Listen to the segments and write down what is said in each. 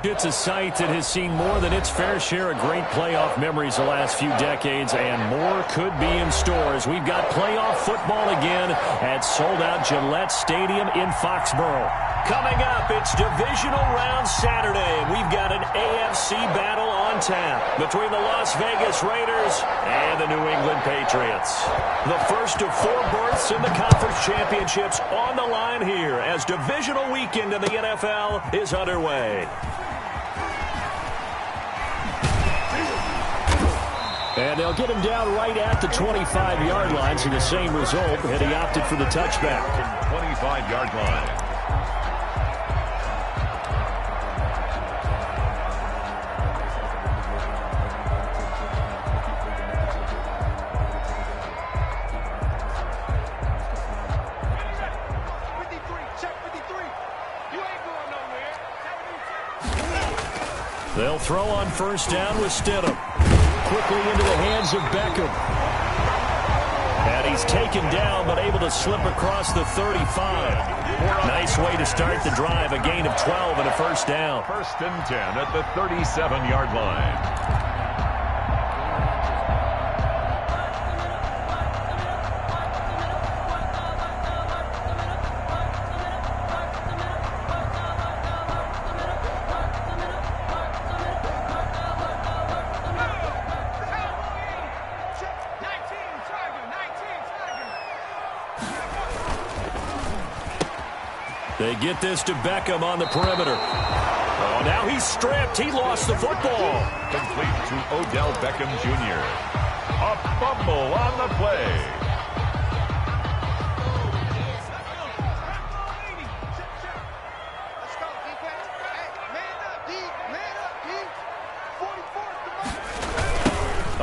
It's a site that has seen more than its fair share of great playoff memories the last few decades, and more could be in store as we've got playoff football again at sold-out Gillette Stadium in Foxborough. Coming up, it's Divisional Round Saturday, and we've got an AFC battle on tap between the Las Vegas Raiders and the New England Patriots. The first of 4 berths in the conference championships on the line here as Divisional weekend in the NFL is underway. And they'll get him down right at the 25-yard line, so the same result had he opted for the touchback. 25-yard line. They'll throw on first down with Stidham. Quickly into the hands of Beckham. And he's taken down, but able to slip across the 35. Nice way to start the drive. A gain of 12 and a first down. First and 10 at the 37-yard line. They get this to Beckham on the perimeter. Oh, now he's stripped. He lost the football. Complete to Odell Beckham Jr. A fumble on the play.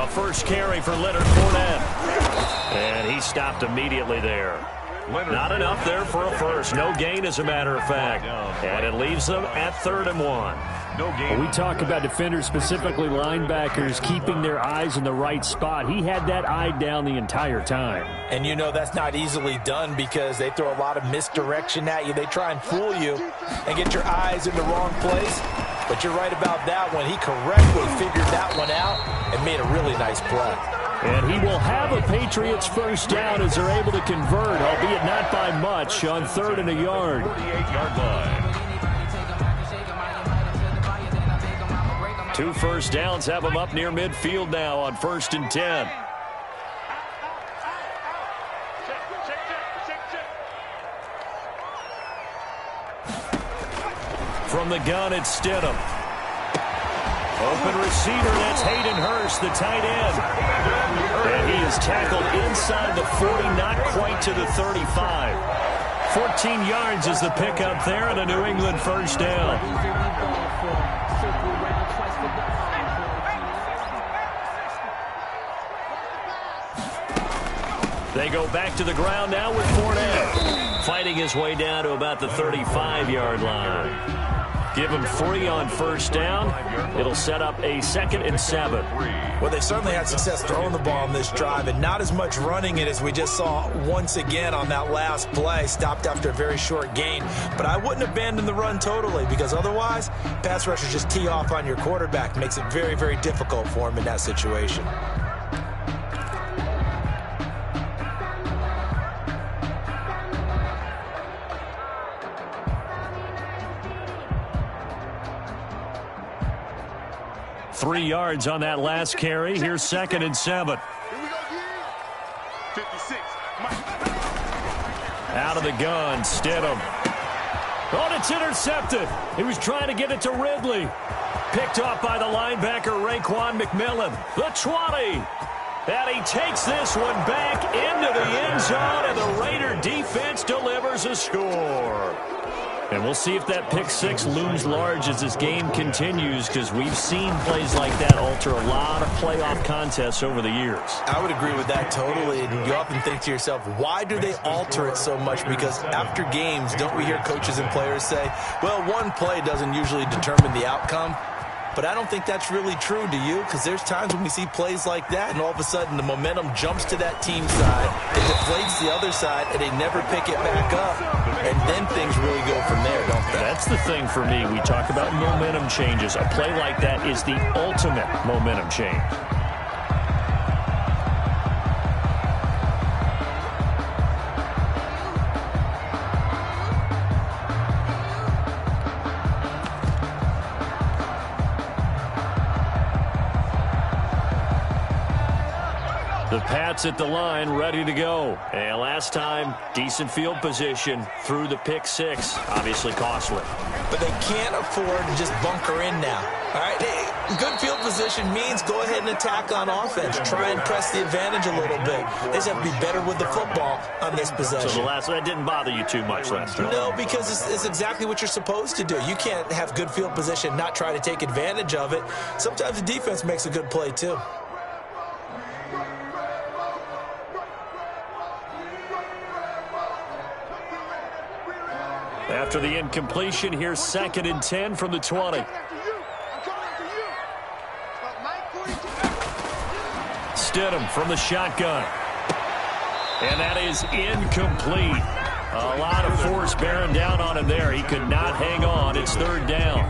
A first carry for Leonard Fournette. And he stopped immediately there. Not enough there for a first. No gain, as a matter of fact. And it leaves them at 3rd and 1. No gain. We talk about defenders, specifically linebackers, keeping their eyes in the right spot. He had that eye down the entire time. And you know that's not easily done because they throw a lot of misdirection at you. They try and fool you and get your eyes in the wrong place. But you're right about that one. He correctly figured that one out and made a really nice play. And he will have a Patriots first down as they're able to convert, albeit not by much, on 3rd and a yard. 48-yard line. 2 first downs have him up near midfield now on 1st and 10. From the gun, it's Stidham. Open receiver, that's Hayden Hurst, the tight end. And he is tackled inside the 40, not quite to the 35. 14 yards is the pickup there, and a New England first down. They go back to the ground now with Fournette, fighting his way down to about the 35-yard line. Give him 3 on first down. It'll set up a 2nd and 7. Well, they certainly had success throwing the ball on this drive and not as much running it as we just saw once again on that last play. Stopped after a very short gain. But I wouldn't abandon the run totally because otherwise, pass rushers just tee off on your quarterback. Makes it very, very difficult for him in that situation. Three yards on that last carry. Here's 2nd and 7. Out of the gun, Stidham. Oh, and it's intercepted. He was trying to get it to Ridley. Picked off by the linebacker, Raekwon McMillan. The 20. And he takes this one back into the end zone, and the Raider defense delivers a score. And we'll see if that pick 6 looms large as this game continues, because we've seen plays like that alter a lot of playoff contests over the years. I would agree with that totally. And you often think to yourself, why do they alter it so much? Because after games, don't we hear coaches and players say, well, one play doesn't usually determine the outcome? but I don't think that's really true, do you? Because there's times when we see plays like that, and all of a sudden the momentum jumps to that team side, it deflates the other side, and they never pick it back up, and then things really go from there, don't they? That's the thing for me. We talk about momentum changes. A play like that is the ultimate momentum change. The Pats at the line, ready to go. And last time, decent field position through the pick six. Obviously costly. But they can't afford to just bunker in now. All right, good field position means go ahead and attack on offense. Try and press the advantage a little bit. They just have to be better with the football on this possession. So the last one, that didn't bother you too much last time? No, because it's exactly what you're supposed to do. You can't have good field position, not try to take advantage of it. Sometimes the defense makes a good play, too. After the incompletion, here's 2nd and 10 from the 20. Stidham from the shotgun. And that is incomplete. A lot of force bearing down on him there. He could not hang on. It's 3rd down.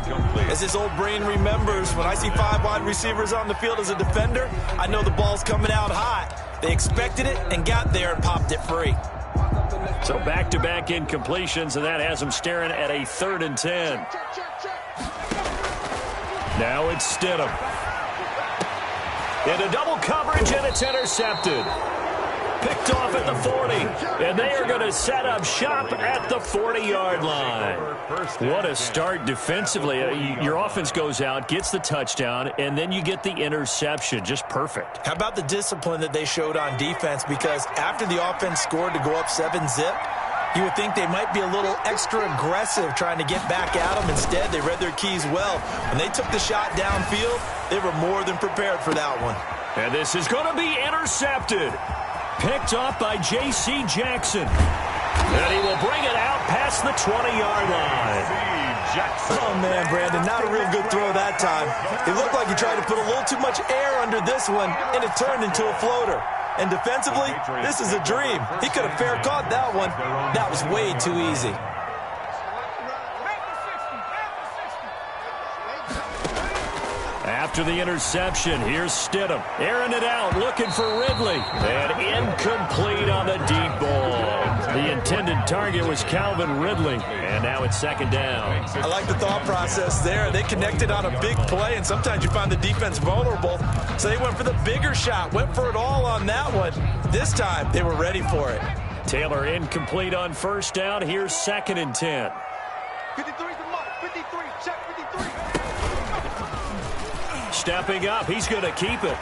As his old brain remembers, when I see 5 wide receivers on the field as a defender, I know the ball's coming out hot. They expected it and got there and popped it free. So back-to-back incompletions, and that has him staring at a 3rd and 10. Now it's Stidham. Into double coverage, and it's intercepted. Picked off at the 40, and they are going to set up shop at the 40-yard line. What a start defensively. Your offense goes out, gets the touchdown, and then you get the interception. Just perfect. How about the discipline that they showed on defense? Because after the offense scored to go up 7-zip, you would think they might be a little extra aggressive trying to get back at them. Instead, they read their keys well. When they took the shot downfield, they were more than prepared for that one. And this is going to be intercepted. Picked off by J.C. Jackson. And he will bring it out past the 20-yard line. Oh, man, Brandon, not a real good throw that time. It looked like he tried to put a little too much air under this one, and it turned into a floater. And defensively, this is a dream. He could have fair caught that one. That was way too easy. After the interception, here's Stidham. Airing it out, looking for Ridley. And incomplete on the deep ball. The intended target was Calvin Ridley. And now it's 2nd down. I like the thought process there. They connected on a big play, and sometimes you find the defense vulnerable. So they went for the bigger shot, went for it all on that one. This time, they were ready for it. Taylor incomplete on 1st down. Here's 2nd and 10. 53 is the mark. 53, check 53. Stepping up, he's going to keep it.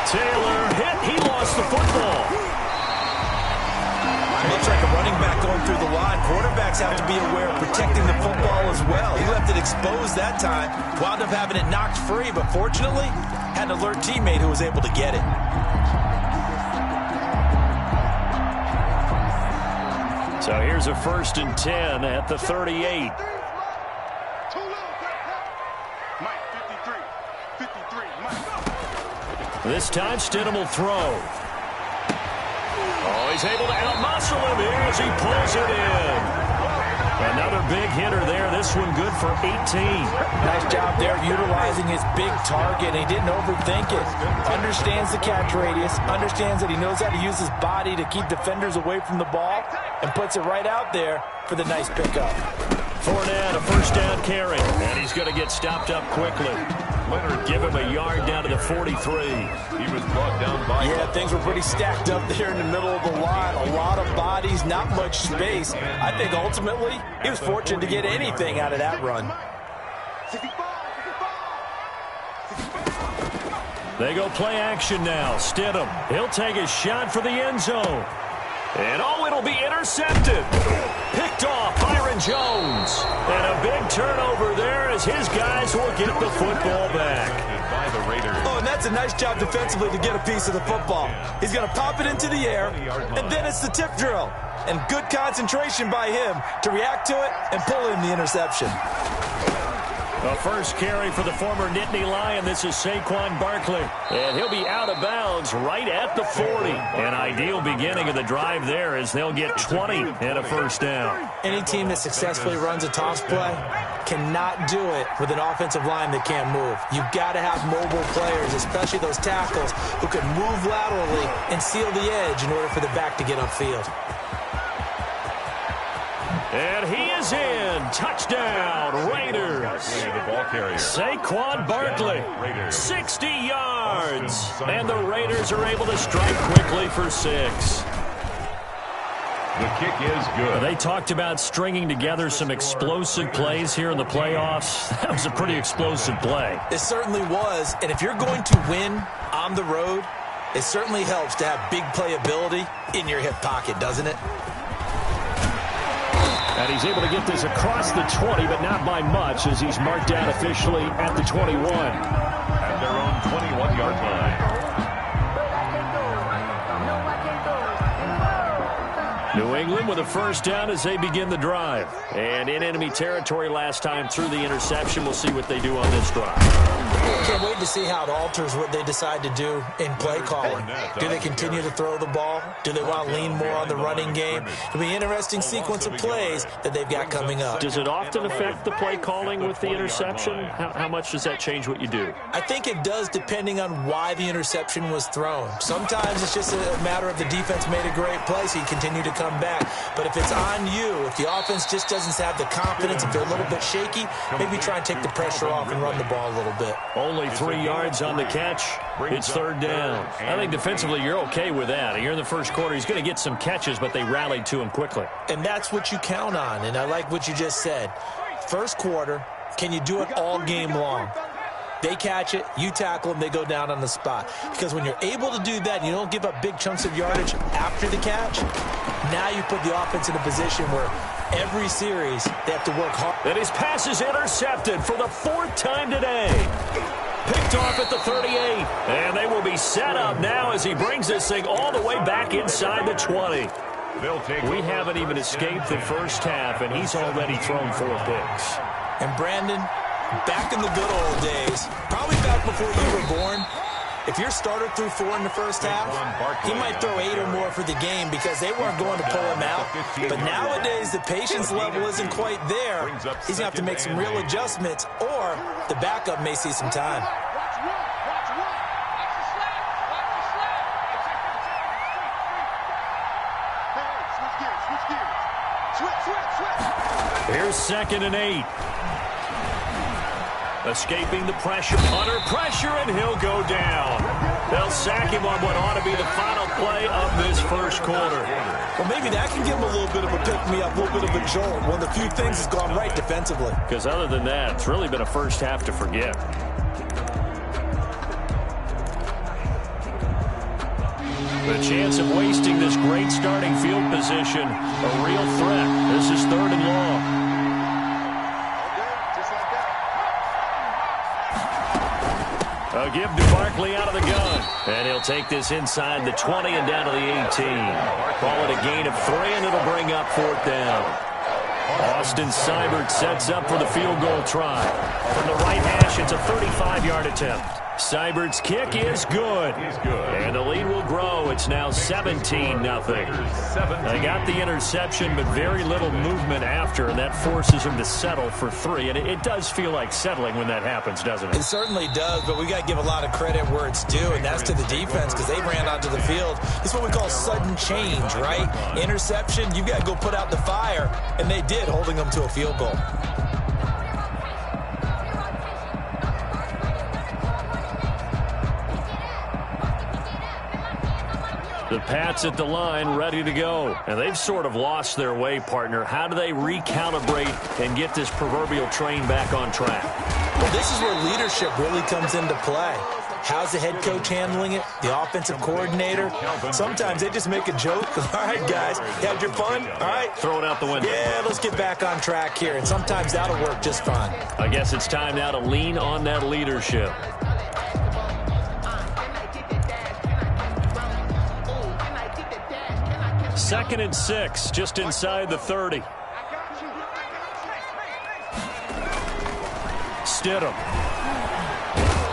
Taylor hit, he lost the football. Much like a running back going through the line, quarterbacks have to be aware of protecting the football as well. He left it exposed that time, wound up having it knocked free, but fortunately, had an alert teammate who was able to get it. So here's a 1st and 10 at the 38. This time, Stidham will throw. Oh, he's able to outmuscle him here as he pulls it in. Another big hitter there. This one good for 18. Nice job there utilizing his big target. He didn't overthink it. Understands the catch radius. Understands that he knows how to use his body to keep defenders away from the ball. And puts it right out there for the nice pickup. Fournette, a 1st down carry. And he's going to get stopped up quickly. Leonard give him a yard down to the 43. He was brought down by... Yeah, things were pretty stacked up there in the middle of the line. A lot of bodies, not much space. I think ultimately he was fortunate to get anything out of that run. They go play action now. Stidham, he'll take a shot for the end zone. And oh, it'll be intercepted. Picked off Byron Jones. And a big turnover there as his guys will get the football back. Oh, and that's a nice job defensively to get a piece of the football. He's going to pop it into the air, and then it's the tip drill. And good concentration by him to react to it and pull in the interception. The first carry for the former Nittany Lion. This is Saquon Barkley. And he'll be out of bounds right at the 40. An ideal beginning of the drive there as they'll get 20 and a first down. Any team that successfully runs a toss play cannot do it with an offensive line that can't move. You've got to have mobile players, especially those tackles, who can move laterally and seal the edge in order for the back to get upfield. And he is in. Touchdown, Raiders. Saquon Barkley, 60 yards. And the Raiders are able to strike quickly for 6. The kick is good. They talked about stringing together some explosive plays here in the playoffs. That was a pretty explosive play. It certainly was. And if you're going to win on the road, it certainly helps to have big playability in your hip pocket, doesn't it? And he's able to get this across the 20, but not by much as he's marked down officially at the 21. At their own 21-yard line. New England with a first down as they begin the drive. And in enemy territory last time through the interception. We'll see what they do on this drive. Can't wait to see how it alters what they decide to do in play calling. Do they continue to throw the ball? Do they want to lean more on the running game? It'll be an interesting sequence of plays that they've got coming up. Does it often affect the play calling with the interception? How much does that change what you do? I think it does, depending on why the interception was thrown. Sometimes it's just a matter of the defense made a great play, so you continue to come back. But if it's on you, if the offense just doesn't have the confidence, if they're a little bit shaky, maybe try and take the pressure off and run the ball a little bit. Only 3 yards on the catch. It's third down. I think defensively you're okay with that. Here in the first quarter, he's going to get some catches, but they rallied to him quickly. And that's what you count on, and I like what you just said. First quarter, can you do it all game long? They catch it, you tackle them, they go down on the spot. Because when you're able to do that and you don't give up big chunks of yardage after the catch, now you put the offense in a position where every series they have to work hard. And his pass is intercepted for the 4th time today. Picked off at the 38. And they will be set up now as he brings this thing all the way back inside the 20. We haven't even escaped the first half, and he's already thrown 4 picks. And Brandon, back in the good old days, probably back before you were born, if your starter threw 4 in the first half, he might throw 8 or more for the game because they weren't going to pull him out. But nowadays, the patience level isn't quite there. He's going to have to make some real adjustments, or the backup may see some time. Here's 2nd and 8. Escaping the pressure, under pressure, and he'll go down. They'll sack him on what ought to be the final play of this first quarter. Well, maybe that can give him a little bit of a pick-me-up, a little bit of a jolt. One of the few things that's gone right defensively. Because other than that, it's really been a first half to forget. The chance of wasting this great starting field position, a real threat. This is 3rd and long. A give to Barkley out of the gun. And he'll take this inside the 20 and down to the 18. Call it a gain of 3, and it'll bring up 4th down. Austin Seibert sets up for the field goal try. From the right hash, it's a 35-yard attempt. Seibert's kick is good. And the lead will grow. It's now 17-0. They got the interception, but very little movement after, and that forces him to settle for 3. And it does feel like settling when that happens, doesn't it? It certainly does, but we got to give a lot of credit where it's due, and that's to the defense because they ran onto the field. It's what we call sudden change, right? Interception, you got to go put out the fire, and they did, holding them to a field goal. The Pats at the line, ready to go. And they've sort of lost their way, partner. How do they recalibrate and get this proverbial train back on track? Well, this is where leadership really comes into play. How's the head coach handling it? The offensive coordinator? Sometimes they just make a joke. All right, guys, you had your fun? All right. Throw it out the window. Yeah, let's get back on track here. And sometimes that'll work just fine. I guess it's time now to lean on that leadership. Second and 6, just inside the 30. Stidham.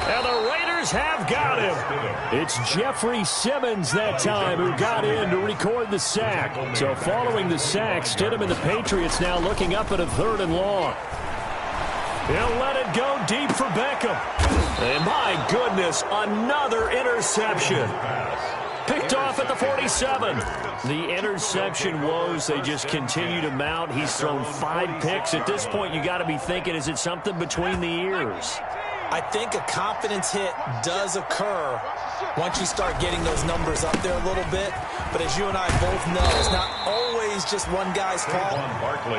And the Raiders have got him. It's Jeffrey Simmons that time who got in to record the sack. So following the sack, Stidham and the Patriots now looking up at a 3rd and long. He'll let it go deep for Beckham. And my goodness, another interception. Picked off at the 47. The interception woes, they just continue to mount. He's thrown 5 picks. At this point, you got to be thinking, is it something between the ears? I think a confidence hit does occur once you start getting those numbers up there a little bit. But as you and I both know, it's not always just one guy's fault.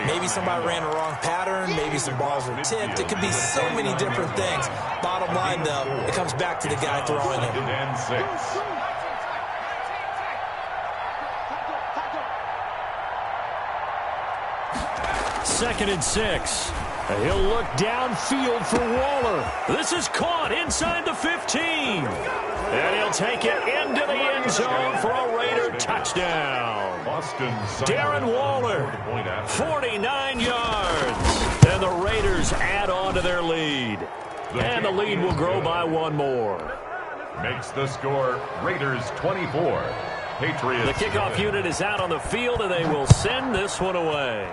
Maybe somebody ran a wrong pattern. Maybe some balls were tipped. It could be so many different things. Bottom line, though, it comes back to the guy throwing it. Second and 6. He'll look downfield for Waller. This is caught inside the 15. And he'll take it into the end zone for a Raider touchdown. Darren Waller, 49 yards. And the Raiders add on to their lead. And the lead will grow by 1 more. Makes the score Raiders 24. Patriots. The kickoff unit is out on the field, and they will send this one away.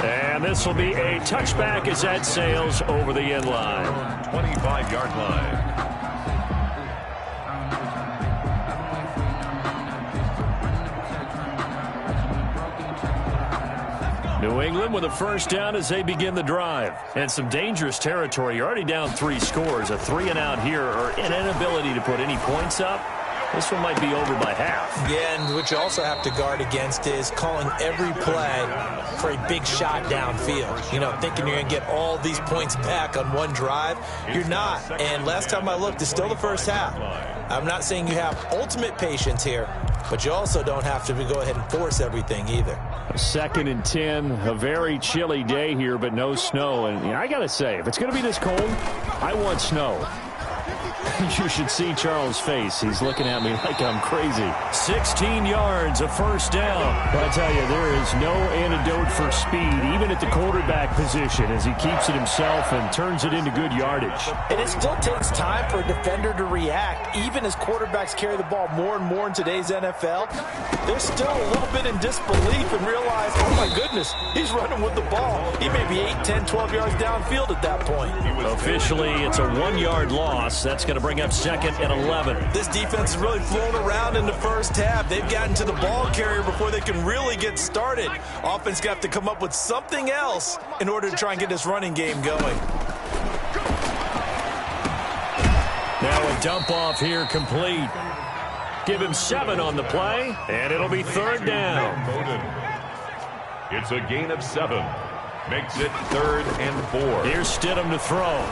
And this will be a touchback as that sails over the end line. 25-yard line. New England with a first down as they begin the drive. And some dangerous territory. You're already down 3 scores. A 3-and-out here or an inability to put any points up. This one might be over by half. Yeah, and what you also have to guard against is calling every play for a big shot downfield. You know, thinking you're going to get all these points back on one drive. You're not. And last time I looked, it's still the first half. I'm not saying you have ultimate patience here, but you also don't have to go ahead and force everything either. 2nd and 10, a very chilly day here, but no snow. And I got to say, if it's going to be this cold, I want snow. You should see Charles' face. He's looking at me like I'm crazy. 16 yards, a first down. But I tell you, there is no antidote for speed, even at the quarterback position, as he keeps it himself and turns it into good yardage. And it still takes time for a defender to react. Even as quarterbacks carry the ball more and more in today's NFL, they're still a little bit in disbelief and realize, oh my goodness, he's running with the ball. He may be 8, 10, 12 yards downfield at that point. Officially, it's a 1-yard loss. That's going to bring up 2nd and 11. This defense is really flown around in the first half. They've gotten to the ball carrier before they can really get started. Offense got to come up with something else in order to try and get this running game going. Now a dump off here complete. Give him 7 on the play, and it'll be 3rd down. It's a gain of 7. Makes it 3rd and 4. Here's Stidham to throw.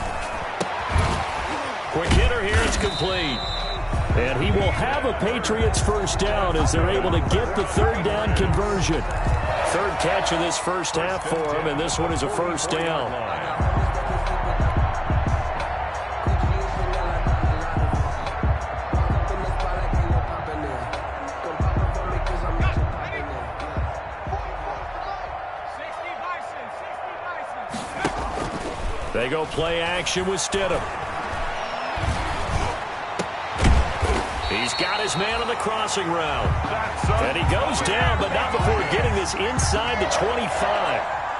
Quick hitter here, it's complete. And he will have a Patriots first down as they're able to get the 3rd down conversion. 3rd catch of this first half for him, and this one is a first down. They go play action with Stidham. He's got his man on the crossing route. And he goes down, but not before getting this inside the 25.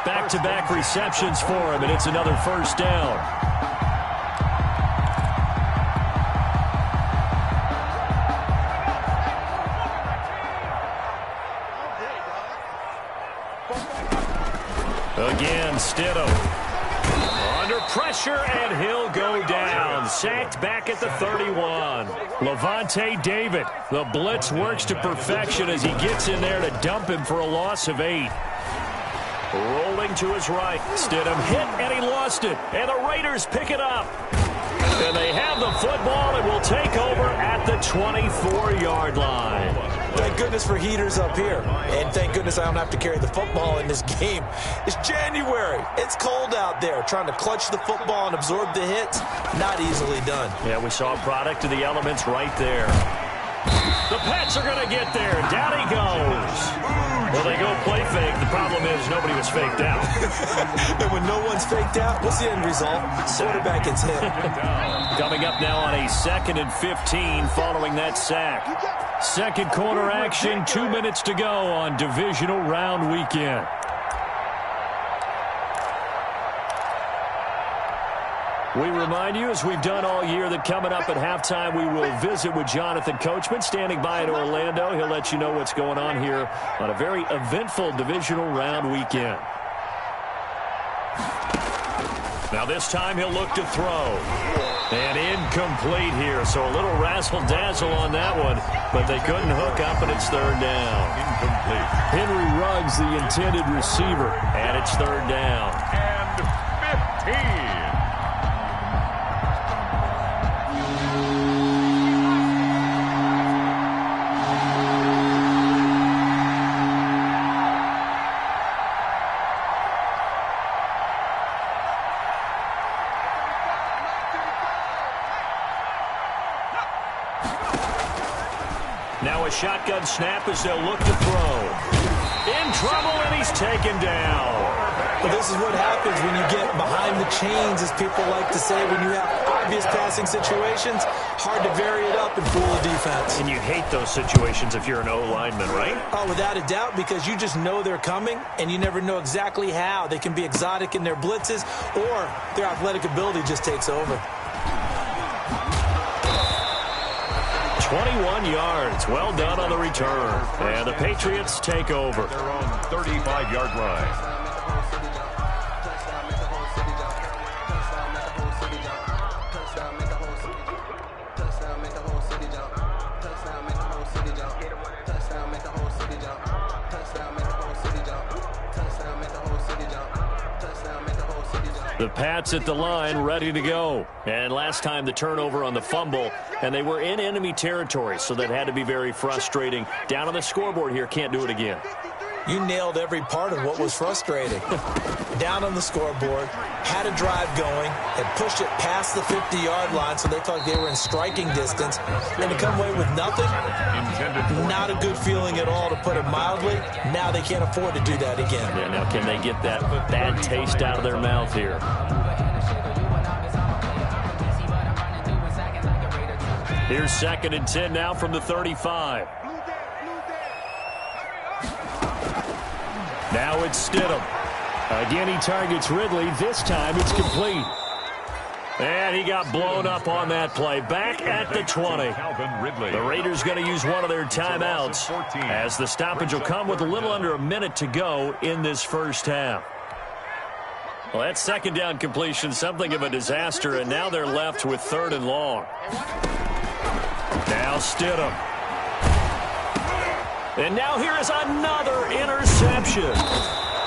Back-to-back receptions for him, and it's another first down. Again, Stidham. Under pressure, and he'll go down. Sacked back at the 31. Levante David. The blitz works to perfection as he gets in there to dump him for a loss of 8. Rolling to his right. Stidham hit, and he lost it. And the Raiders pick it up. And they have the football and will take over at the 24-yard line. Thank goodness for heaters up here. And thank goodness I don't have to carry the football in this game. It's January. It's cold out there. Trying to clutch the football and absorb the hits, not easily done. Yeah, we saw a product of the elements right there. The Pats are going to get there. Down he goes. Well, they go play fake. The problem is nobody was faked out. And when no one's faked out, what's the end result? Quarterback gets hit. Coming up now on a 2nd and 15 following that sack. Second quarter action, 2 minutes to go on Divisional Round Weekend. We remind you, as we've done all year, that coming up at halftime, we will visit with Jonathan Coachman, standing by in Orlando. He'll let you know what's going on here on a very eventful Divisional Round Weekend. Now this time he'll look to throw. And incomplete here, so a little razzle-dazzle on that one, but they couldn't hook up, and it's third down. Incomplete. Henry Ruggs, the intended receiver, and it's third down. And 15. Now a shotgun snap as they'll look to throw. In trouble, and he's taken down. Well, this is what happens when you get behind the chains, as people like to say. When you have obvious passing situations, hard to vary it up and fool a defense. And you hate those situations if you're an O-lineman, right? Oh, without a doubt, because you just know they're coming, and you never know exactly how. They can be exotic in their blitzes, or their athletic ability just takes over. 21 yards. Well done on the return. And the Patriots take over. Their own 35-yard line. The Pats at the line, ready to go. And last time the turnover on the fumble, and they were in enemy territory, so that had to be very frustrating. Down on the scoreboard here, can't do it again. You nailed every part of what was frustrating. Down on the scoreboard, had a drive going, had pushed it past the 50-yard line, so they thought they were in striking distance, and to come away with nothing, not a good feeling at all, to put it mildly. Now they can't afford to do that again. Yeah, now can they get that bad taste out of their mouth here? Here's 2nd and 10 now from the 35. Now it's Stidham. Again, he targets Ridley. This time it's complete. And he got blown up on that play. Back at the 20. The Raiders going to use one of their timeouts, as the stoppage will come with a little under a minute to go in this first half. Well, that second down completion, something of a disaster, and now they're left with 3rd and long. Now Stidham. And now here is another interception.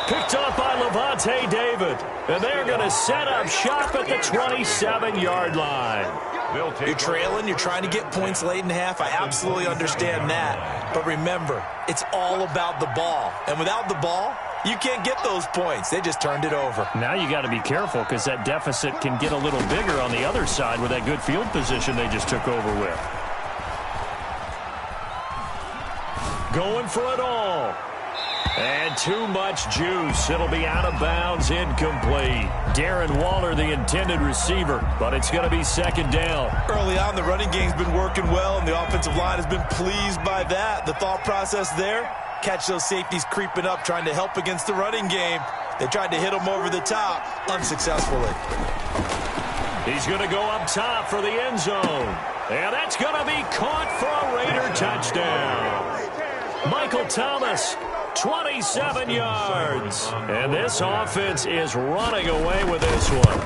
Picked up by Levante David. And they're going to set up shop at the 27-yard line. You're trailing. You're trying to get points late in the half. I absolutely understand that. But remember, it's all about the ball. And without the ball, you can't get those points. They just turned it over. Now you got to be careful, because that deficit can get a little bigger on the other side with that good field position they just took over with. Going for it all. And too much juice. It'll be out of bounds, incomplete. Darren Waller, the intended receiver, but it's going to be 2nd down. Early on, the running game's been working well, and the offensive line has been pleased by that. The thought process there, catch those safeties creeping up, trying to help against the running game. They tried to hit them over the top, unsuccessfully. He's going to go up top for the end zone. And that's going to be caught for a Raider touchdown. Michael Thomas, 27 yards. And this offense is running away with this one.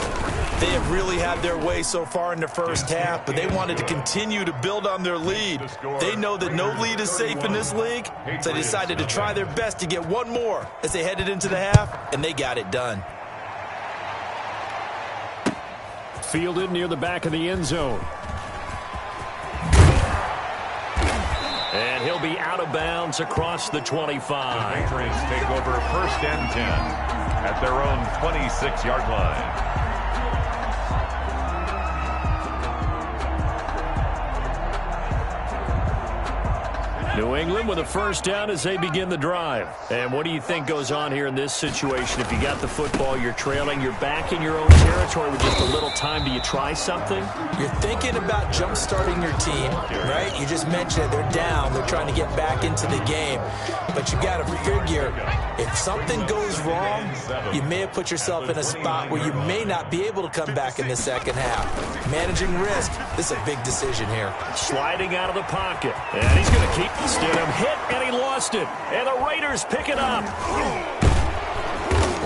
They have really had their way so far in the first half, but they wanted to continue to build on their lead. They know that no lead is safe in this league, so they decided to try their best to get one more as they headed into the half, and they got it done. Fielded near the back of the end zone. And he'll be out of bounds across the 25. The Patriots take over 1st and 10 at their own 26-yard line. New England with a first down as they begin the drive. And what do you think goes on here in this situation? If you got the football, you're trailing, you're back in your own territory with just a little time. Do you try something? You're thinking about jump-starting your team, right? You just mentioned it. They're down. They're trying to get back into the game. But you got to figure, if something goes wrong, you may have put yourself in a spot where you may not be able to come back in the second half. Managing risk, this is a big decision here. Sliding out of the pocket. And he's going to keep Stidham hit, and he lost it. And the Raiders pick it up.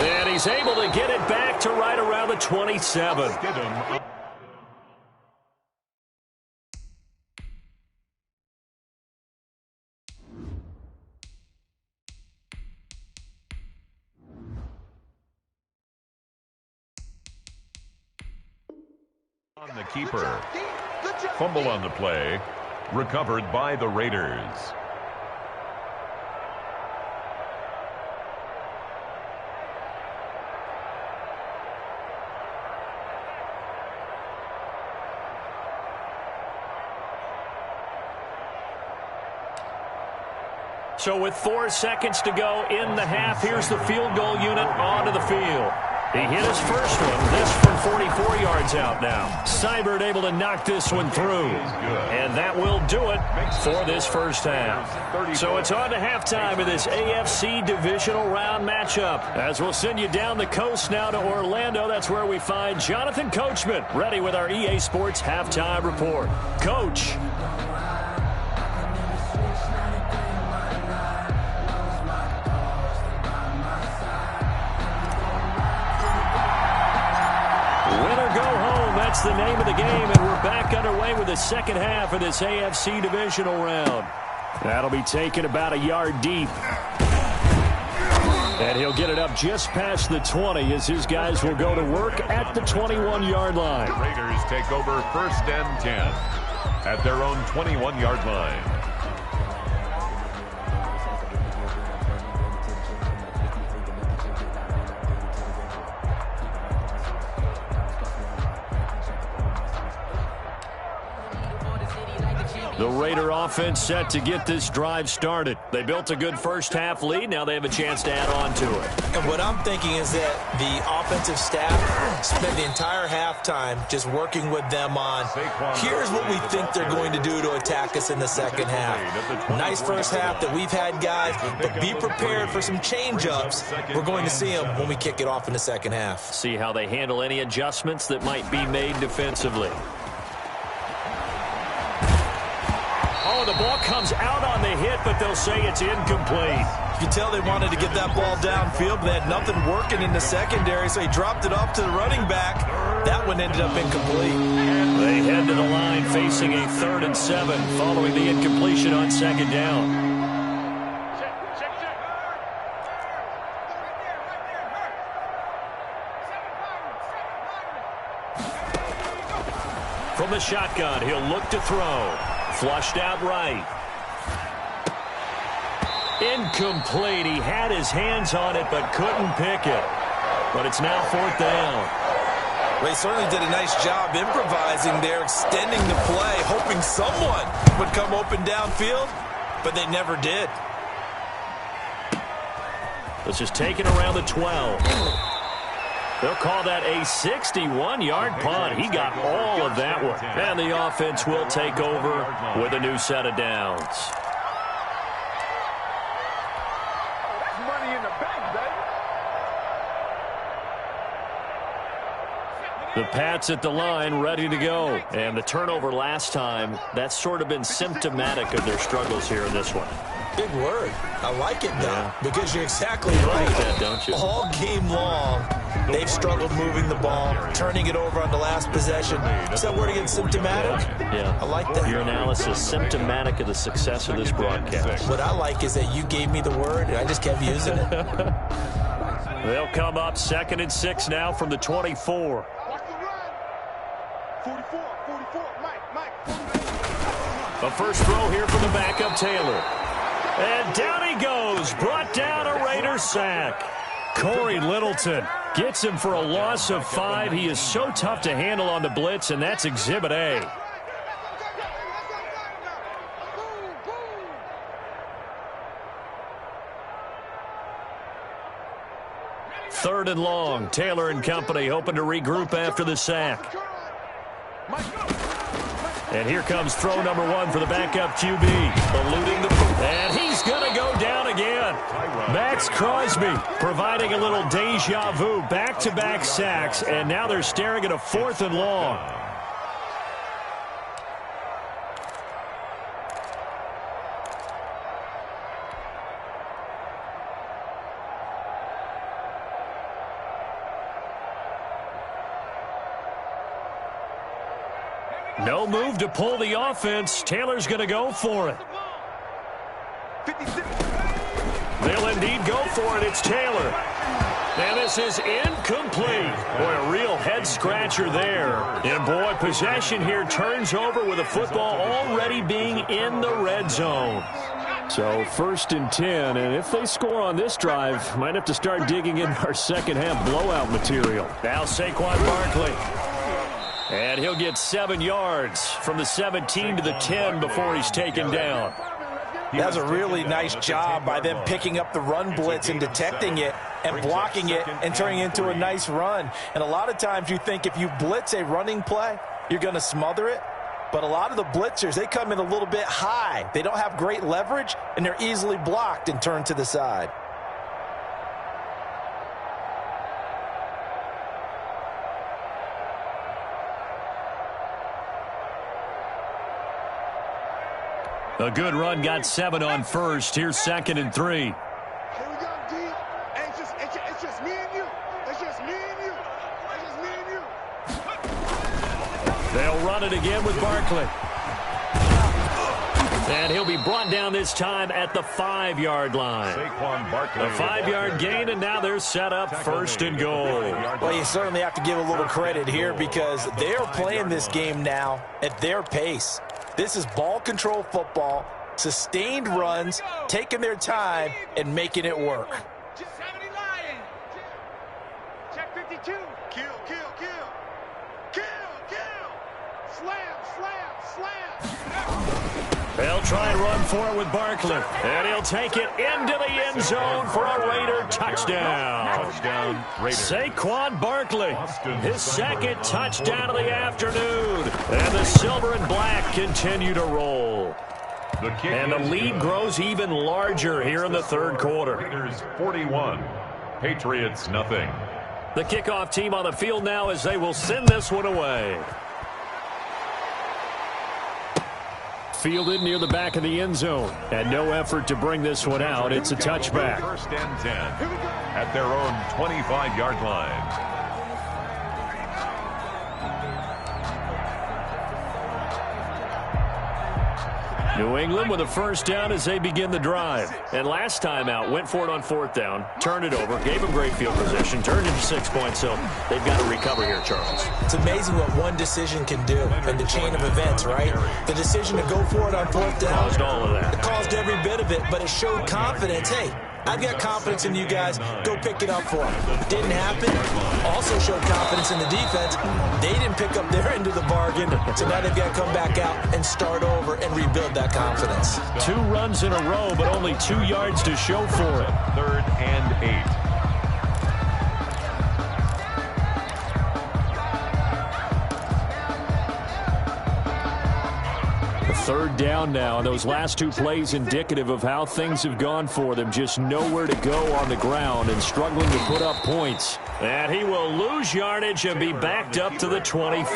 And he's able to get it back to right around the 27. On the keeper. Fumble on the play. Recovered by the Raiders. So with 4 seconds to go in the half, here's the field goal unit onto the field. He hit his first one, this from 44 yards out now. Seibert able to knock this one through. And that will do it for this first half. So it's on to halftime of this AFC Divisional Round matchup. As we'll send you down the coast now to Orlando, that's where we find Jonathan Coachman, ready with our EA Sports Halftime Report. Coach. That's the name of the game, and we're back underway with the second half of this AFC Divisional Round. That'll be taken about a yard deep. And he'll get it up just past the 20 as his guys will go to work at the 21-yard line. The Raiders take over first and 10 at their own 21-yard line. The Raider offense set to get this drive started. They built a good first-half lead. Now they have a chance to add on to it. And what I'm thinking is that the offensive staff spent the entire halftime just working with them on, here's what we think they're going to do to attack us in the second half. Nice first half that we've had, guys, but be prepared for some change-ups. We're going to see them when we kick it off in the second half. See how they handle any adjustments that might be made defensively. Oh, the ball comes out on the hit, but they'll say it's incomplete. You can tell they wanted to get that ball downfield, but they had nothing working in the secondary, so he dropped it off to the running back. That one ended up incomplete. They head to the line facing a 3rd and 7 following the incompletion on second down. From the shotgun, he'll look to throw. Flushed out right. Incomplete. He had his hands on it but couldn't pick it. But it's now 4th down. Well, he certainly did a nice job improvising there, extending the play, hoping someone would come open downfield, but they never did. This is taken around the 12. They'll call that a 61-yard punt. He got all of that one. And the offense will take over with a new set of downs. That's money in the bank, baby. The Pats at the line ready to go. And the turnover last time, that's sort of been symptomatic of their struggles here in this one. Big word. I like it, though, because you're exactly You right. like that, don't you? All game long, they've struggled moving the ball, turning it over on the last possession. Is that word again, symptomatic? Yeah. I like that. Your analysis, symptomatic of the success of this broadcast. What I like is that you gave me the word, and I just kept using it. They'll come up 2nd and 6 now from the 24. Watch the run. 44, Mike. A first throw here from the backup Taylor. And down he goes, brought down a Raider sack. Corey Littleton gets him for a loss of 5. He is so tough to handle on the blitz, and that's Exhibit A. 3rd and long. Taylor and company hoping to regroup after the sack. And here comes throw number 1 for the backup QB. Eluding the... And he's going to go down again. Max Crosby providing a little deja vu. Back-to-back sacks. And now they're staring at a 4th and long. No move to pull the offense. Taylor's going to go for it. They'll indeed go for it. It's Taylor. And this is incomplete. Boy, a real head-scratcher there. And, boy, possession here turns over with the football already being in the red zone. So 1st and 10, and if they score on this drive, might have to start digging in our second-half blowout material. Now Saquon Barkley. And he'll get 7 yards from the 17 to the 10 before he's taken down. That's a really nice job by them picking up the run blitz and detecting it and blocking it and turning it into a nice run. And a lot of times you think if you blitz a running play, you're going to smother it. But a lot of the blitzers, they come in a little bit high. They don't have great leverage, and they're easily blocked and turned to the side. A good run, got 7 on 1st. Here's 2nd and 3. Here we go, D. Hey, it's just me and you. It's just me and you. It's just me and you. They'll run it again with Barkley. And he'll be brought down this time at the 5-yard line. Saquon Barkley. A 5-yard gain, and now they're set up 1st and goal. Well, you certainly have to give a little credit here because they're playing this game now at their pace. This is ball control football, sustained runs, taking their time, and making it work. Check 52. Kill, kill, kill. Kill, kill. Slam, slam, slam. They'll try and run for it with Barkley. And he'll take it into the end zone for a Raider touchdown. Touchdown, Raiders. Saquon Barkley, his 2nd touchdown of the afternoon. And the silver and black continue to roll. And the lead grows even larger here in the 3rd quarter. Raiders 41, Patriots nothing. The kickoff team on the field now as they will send this one away. Fielded near the back of the end zone. And no effort to bring this one out. It's a touchback. 1st and 10 at their own 25-yard line. New England with a 1st down as they begin the drive. And last time out, went for it on 4th down, turned it over, gave them great field position, turned into 6 points, so they've got to recover here, Charles. It's amazing what one decision can do in the chain of events, right? The decision to go for it on 4th down. Caused all of that. It caused every bit of it, but it showed confidence. Hey, I've got confidence in you guys. Go pick it up for them. Didn't happen. Also showed confidence in the defense. They didn't pick up their end of the bargain, so now they've got to come back out and start over and rebuild that confidence. 2 runs in a row, but only 2 yards to show for it. 3rd and 8. Third down now, and those last 2 plays indicative of how things have gone for them. Just nowhere to go on the ground and struggling to put up points. And he will lose yardage and be backed up to the 24.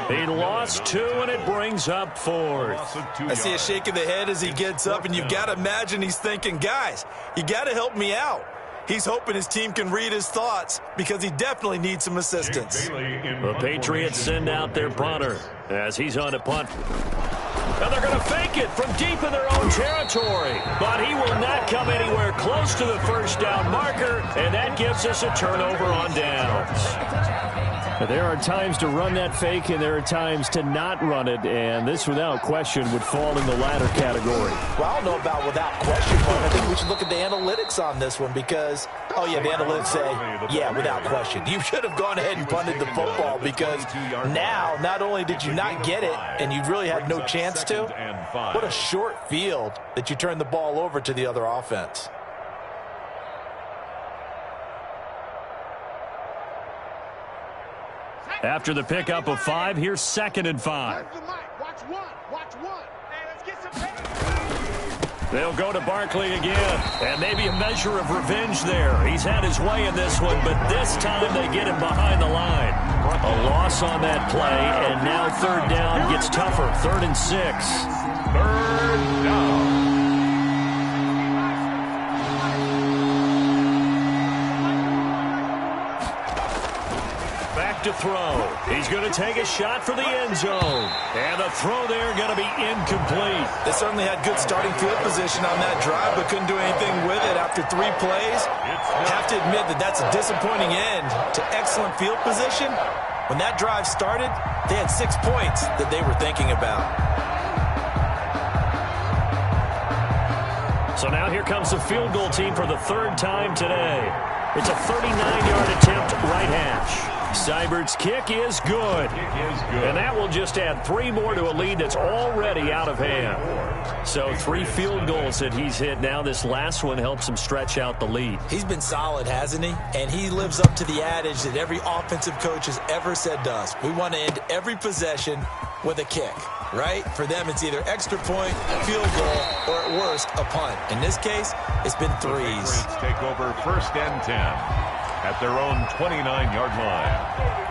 He lost 2, and it brings up 4th. I see a shake of the head as he gets up, and you've got to imagine he's thinking, guys, you got to help me out. He's hoping his team can read his thoughts because he definitely needs some assistance. The Patriots send out their punter as he's on to punt. And they're going to fake it from deep in their own territory. But he will not come anywhere close to the 1st down marker, and that gives us a turnover on downs. There are times to run that fake, and there are times to not run it, and this, without question, would fall in the latter category. Well, I don't know about without question, but I think we should look at the analytics on this one because, oh, yeah, the analytics say, yeah, without question. You should have gone ahead and punted the football because now not only did you not get it and you really had no chance to, what a short field that you turned the ball over to the other offense. After the pickup of 5, here's 2nd and 5. Watch one. Hey, let's get some pace. They'll go to Barkley again, and maybe a measure of revenge there. He's had his way in this one, but this time they get him behind the line. A loss on that play, and now 3rd down gets tougher. 3rd and 6. 3rd down. Back to throw. He's going to take a shot for the end zone. And the throw there going to be incomplete. They certainly had good starting field position on that drive, but couldn't do anything with it after 3 plays. Have to admit that that's a disappointing end to excellent field position. When that drive started, they had 6 points that they were thinking about. So now here comes the field goal team for the 3rd time today. It's a 39-yard attempt right hash. Seibert's kick is good. And that will just add 3 more to a lead that's already out of hand. So 3 field goals that he's hit now. This last one helps him stretch out the lead. He's been solid, hasn't he? And he lives up to the adage that every offensive coach has ever said to us. We want to end every possession with a kick, right? For them, it's either extra point, field goal, or at worst, a punt. In this case, it's been 3s. Take over 1st and 10 at their own 29-yard line.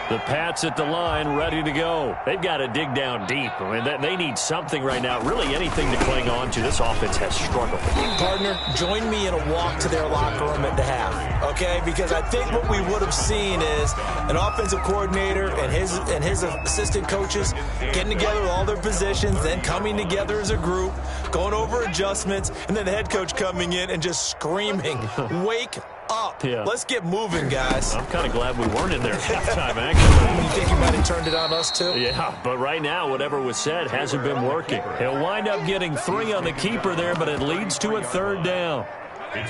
The Pats at the line, ready to go. They've got to dig down deep. I mean, they need something right now, really anything to cling on to. This offense has struggled. Partner, join me in a walk to their locker room at the half, okay? Because I think what we would have seen is an offensive coordinator and his assistant coaches getting together with all their positions, then coming together as a group, going over adjustments, and then the head coach coming in and just screaming, wake up. Yeah. Let's get moving, guys. I'm kind of glad we weren't in there at halftime, actually. You think he might have turned it on us, too? Yeah, but right now, whatever was said hasn't been working. He'll wind up getting 3 on the keeper there, but it leads to a 3rd down.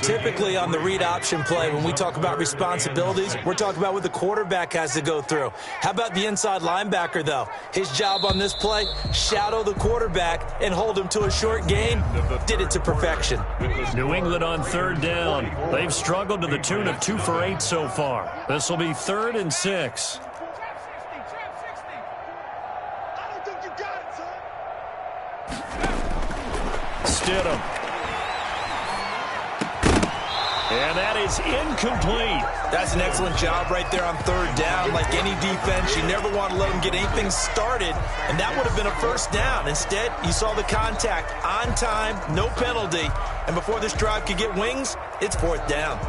Typically on the read option play, when we talk about responsibilities, we're talking about what the quarterback has to go through. How about the inside linebacker, though? His job on this play, shadow the quarterback and hold him to a short gain. Did it to perfection. New England on 3rd down. They've struggled to the tune of 2 for 8 so far. This will be 3rd and 6. I don't think you got it, son. Stidham. And that is incomplete. That's an excellent job right there on 3rd down. Like any defense, you never want to let them get anything started, and that would have been a 1st down. Instead, you saw the contact on time, no penalty, and before this drive could get wings, it's 4th down.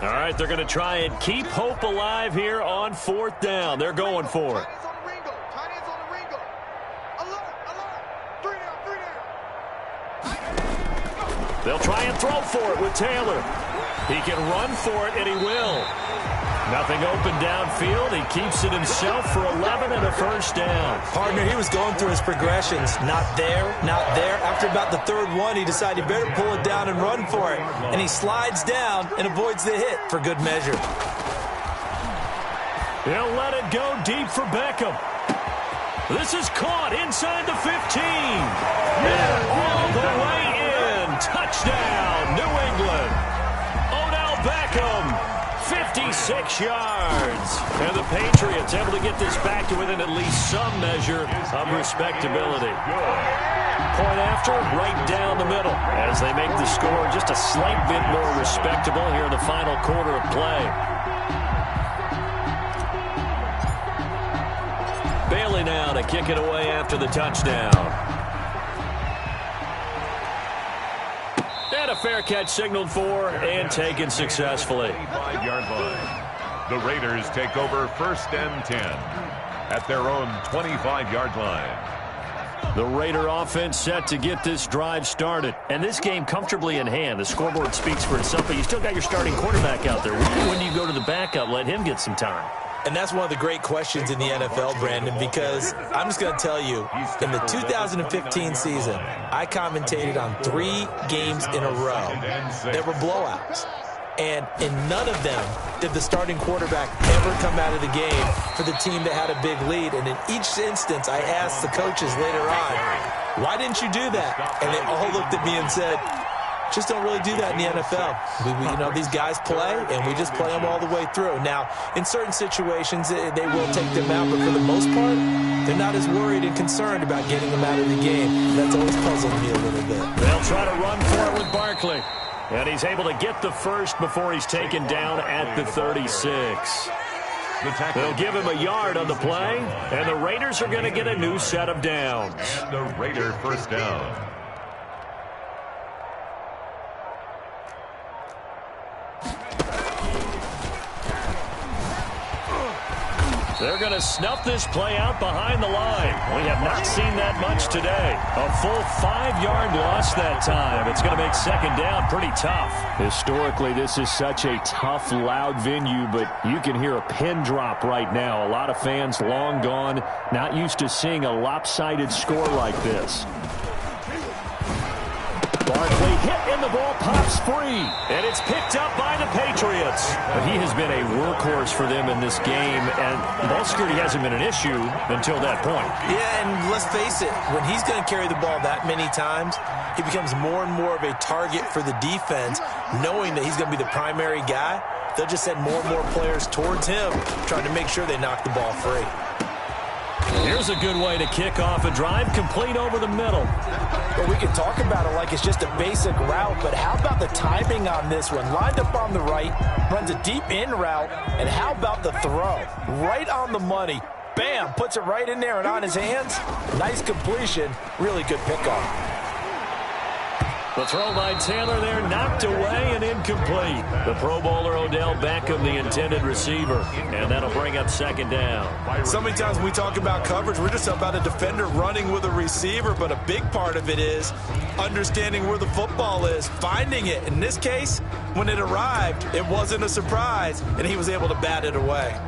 All right, they're going to try and keep hope alive here on 4th down. They're going for it. They'll try and throw for it with Taylor. He can run for it, and he will. Nothing open downfield. He keeps it himself for 11 and a 1st down. Partner, he was going through his progressions. Not there, not there. After about the 3rd one, he decided he better pull it down and run for it. And he slides down and avoids the hit for good measure. He'll let it go deep for Beckham. This is caught inside the 15. And all the way in. Touchdown, New England. Odell Beckham, 56 yards. And the Patriots able to get this back to within at least some measure of respectability. Point after, right down the middle as they make the score just a slight bit more respectable here in the final quarter of play. Bailey now to kick it away after the touchdown. And a fair catch signaled for and taken successfully. 5-yard line. The Raiders take over 1st and 10 at their own 25-yard line. The Raider offense set to get this drive started. And this game comfortably in hand. The scoreboard speaks for itself, but you still got your starting quarterback out there. When do you go to the backup, let him get some time? And that's one of the great questions in the NFL, Brandon, because I'm just going to tell you, in the 2015 season, I commentated on 3 games in a row. There were blowouts. And in none of them did the starting quarterback ever come out of the game for the team that had a big lead. And in each instance, I asked the coaches later on, why didn't you do that? And they all looked at me and said, just don't really do that in the NFL. You know, these guys play, and we just play them all the way through. Now, in certain situations, they will take them out, but for the most part, they're not as worried and concerned about getting them out of the game. That's always puzzled me a little bit. They'll try to run for it with Barkley. And he's able to get the first before he's taken down at the 36. They'll give him a yard on the play, and the Raiders are going to get a new set of downs. And the Raider first down. They're going to snuff this play out behind the line. We have not seen that much today. A full 5-yard loss that time. It's going to make second down pretty tough. Historically, this is such a tough, loud venue, but you can hear a pin drop right now. A lot of fans long gone, not used to seeing a lopsided score like this. Barkley hit and the ball pops free. And it's picked up by the Patriots. But he has been a workhorse for them in this game, and ball security hasn't been an issue until that point. Yeah, and let's face it, when he's going to carry the ball that many times, he becomes more and more of a target for the defense, knowing that he's going to be the primary guy. They'll just send more and more players towards him, trying to make sure they knock the ball free. Here's a good way to kick off a drive, complete over the middle. Well, we can talk about it like it's just a basic route, but how about the timing on this one? Lined up on the right, runs a deep in route, and how about the throw? Right on the money. Bam, puts it right in there and on his hands. Nice completion, really good pickoff. The throw by Taylor there, knocked away and incomplete. The Pro Bowler Odell Beckham, the intended receiver, and that'll bring up second down. So many times when we talk about coverage, we're just about a defender running with a receiver, but a big part of it is understanding where the football is, finding it. In this case, when it arrived, it wasn't a surprise, and he was able to bat it away.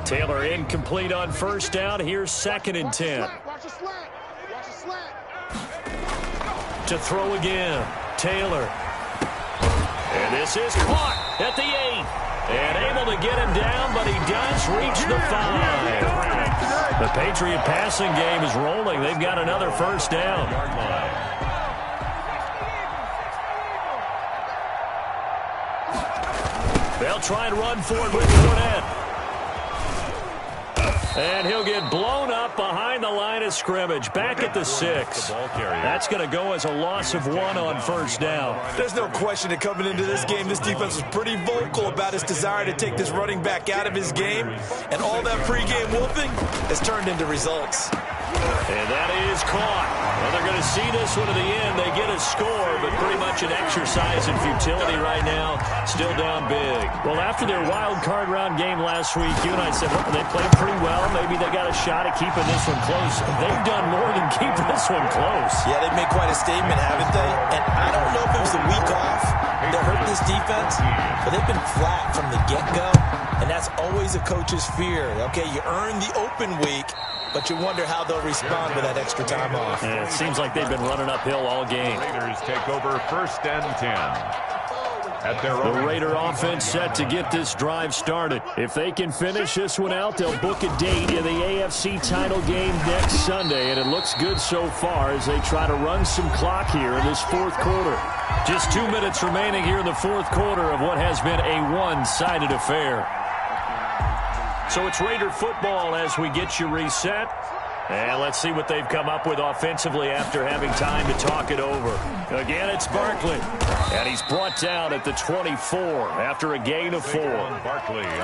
Taylor incomplete on first down. Here's second and 10. To throw again, Taylor. And this is caught at the 8. And able to get him down, but he does reach the 5. The Patriot passing game is rolling. They've got another first down. They'll try and run for it with Fournette. And he'll get blown up behind the line of scrimmage. Back at the 6. That's going to go as a loss of 1 on first down. There's no question that coming into this game, this defense was pretty vocal about his desire to take this running back out of his game. And all that pregame wolfing has turned into results. And that is caught. Well, they're going to see this one to the end. They get a score, but pretty much an exercise in futility right now. Still down big. Well, after their wild card round game last week, you and I said, well, they played pretty well. Maybe they got a shot at keeping this one close. They've done more than keep this one close. Yeah, they've made quite a statement, haven't they? And I don't know if it was the week off that hurt this defense, but they've been flat from the get-go, and that's always a coach's fear. Okay, you earn the open week, but you wonder how they'll respond with that extra time off. And it seems like they've been running uphill all game. Raiders take over first and 10. At their The Raider offense set to get this drive started. If they can finish this one out, they'll book a date in the AFC title game next Sunday, and it looks good so far as they try to run some clock here in this fourth quarter. Just 2 minutes remaining here in the fourth quarter of what has been a one-sided affair. So it's Raider football as we get you reset. And let's see what they've come up with offensively after having time to talk it over. Again, it's Barkley. And he's brought down at the 24 after a gain of 4.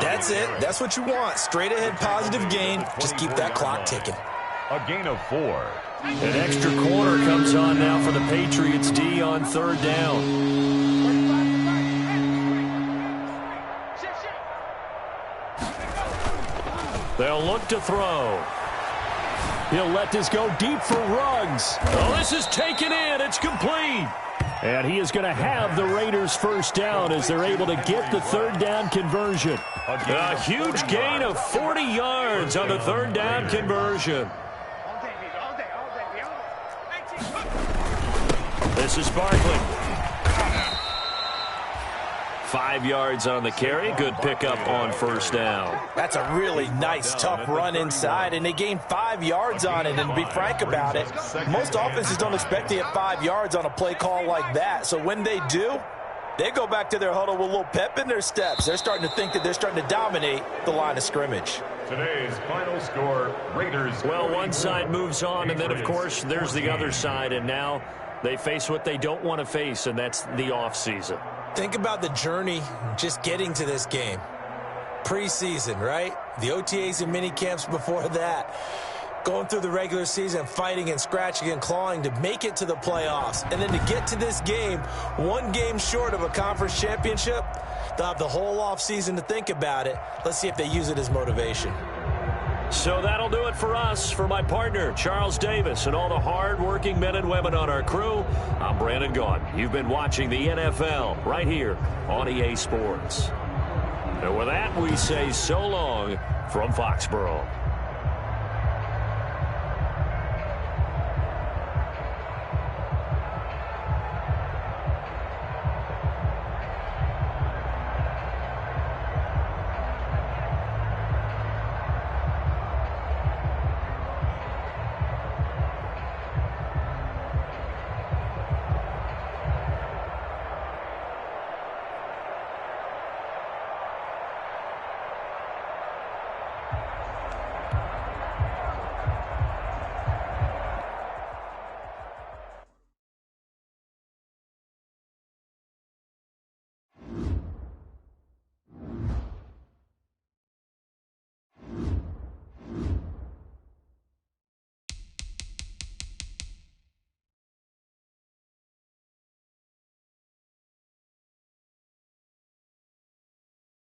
That's it. That's what you want. Straight ahead positive gain. Just keep that clock ticking. A gain of 4. An extra corner comes on now for the Patriots D on third down. They'll look to throw. He'll let this go deep for Ruggs. Oh, this is taken in. It's complete. And he is going to have the Raiders first down as they're able to get the third down conversion. A huge gain of 40 yards on the third down conversion. This is Barkley. 5 yards on the carry. Good pickup on first down. That's a really nice, tough run inside, and they gained 5 yards on it. And to be frank about it, most offenses don't expect to get 5 yards on a play call like that. So when they do, they go back to their huddle with a little pep in their steps. They're starting to think that they're starting to dominate the line of scrimmage. Today's final score, Raiders. Well, one side moves on, and then, of course, there's the other side. And now they face what they don't want to face, and that's the offseason. Think about the journey just getting to this game. Preseason, right? The OTAs and mini camps before that. Going through the regular season, fighting and scratching and clawing to make it to the playoffs. And then to get to this game, one game short of a conference championship, they'll have the whole offseason to think about it. Let's see if they use it as motivation. So that'll do it for us. For my partner, Charles Davis, and all the hard-working men and women on our crew, I'm Brandon Gaughan. You've been watching the NFL right here on EA Sports. And with that, we say so long from Foxborough.